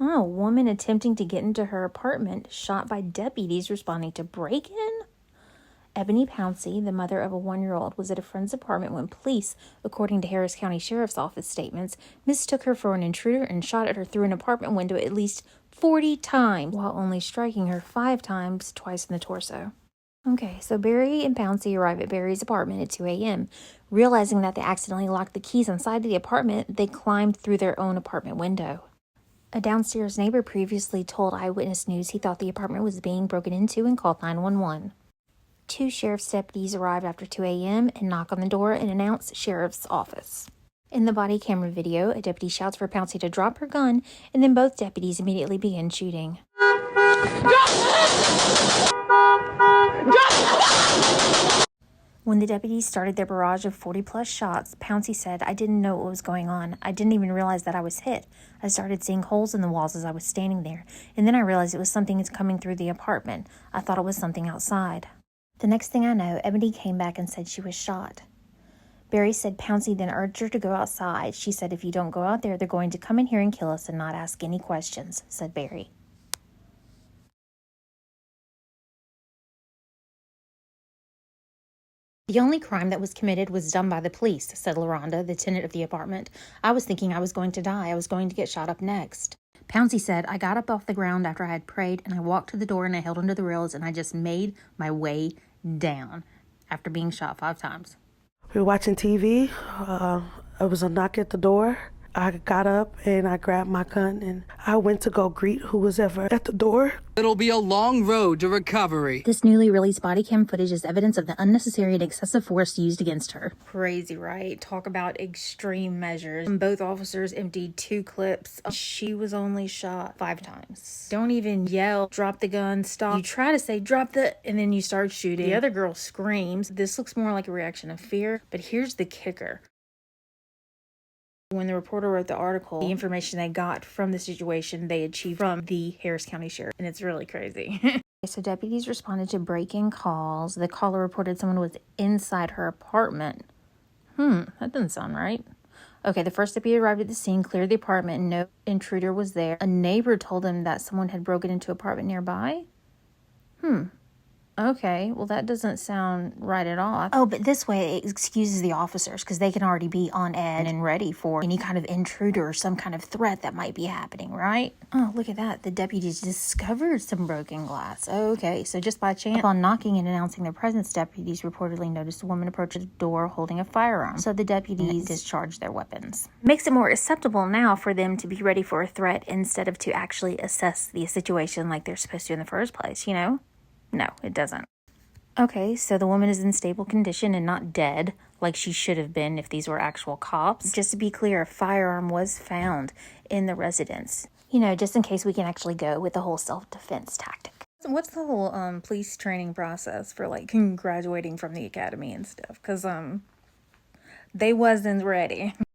Oh, a woman attempting to get into her apartment shot by deputies responding to break-in? Eboni Pouncy, the mother of a 1-year-old, was at a friend's apartment when police, according to Harris County Sheriff's Office statements, mistook her for an intruder and shot at her through an apartment window at least 40 times, while only striking her 5 times, twice in the torso. Okay, so Barry and Pouncy arrive at Barry's apartment at 2 a.m. Realizing that they accidentally locked the keys inside the apartment, they climbed through their own apartment window. A downstairs neighbor previously told Eyewitness News he thought the apartment was being broken into and called 911. 2 sheriff's deputies arrived after 2 a.m. and knock on the door and announce sheriff's office. In the body camera video, a deputy shouts for Pouncy to drop her gun, and then both deputies immediately begin shooting. When the deputies started their barrage of 40-plus shots, Pouncy said, "I didn't know what was going on. I didn't even realize that I was hit. I started seeing holes in the walls as I was standing there, and then I realized it was something coming through the apartment. I thought it was something outside." The next thing I know, Eboni came back and said she was shot. Barry said Pouncy then urged her to go outside. She said, "If you don't go out there, they're going to come in here and kill us and not ask any questions," said Barry. "The only crime that was committed was done by the police," said LaRonda, the tenant of the apartment. "I was thinking I was going to die. I was going to get shot up next." Pouncy said, "I got up off the ground after I had prayed, and I walked to the door and I held onto the rails and I just made my way down after being shot 5 times. We were watching TV. It was a knock at the door. I got up and I grabbed my gun and I went to go greet who was ever at the door. It'll be a long road to recovery. This newly released body cam footage is evidence of the unnecessary and excessive force used against her. Crazy, right? Talk about extreme measures. Both officers emptied 2 clips. She was only shot 5 times. Don't even yell, "Drop the gun, stop." You try to say, "Drop the," and then you start shooting. The other girl screams. This looks more like a reaction of fear, but here's the kicker. When the reporter wrote the article, the information they got from the situation they achieved from the Harris County Sheriff, and it's really crazy. So deputies responded to break-in calls. The caller reported someone was inside her apartment. That doesn't sound right. Okay, the first deputy arrived at the scene, cleared the apartment, and no intruder was there. A neighbor told them that someone had broken into an apartment nearby. Okay, well, that doesn't sound right at all. Oh, but this way it excuses the officers because they can already be on edge and ready for any kind of intruder or some kind of threat that might be happening, right? Oh, look at that. The deputies discovered some broken glass. Okay, so just by chance, upon knocking and announcing their presence, deputies reportedly noticed a woman approach the door holding a firearm. So the deputies discharged their weapons. Makes it more acceptable now for them to be ready for a threat instead of to actually assess the situation like they're supposed to in the first place, you know? No, it doesn't. Okay, so the woman is in stable condition and not dead, like she should have been if these were actual cops. Just to be clear, a firearm was found in the residence. You know, just in case we can actually go with the whole self-defense tactic. What's the whole police training process for, like, graduating from the academy and stuff? Because, they wasn't ready.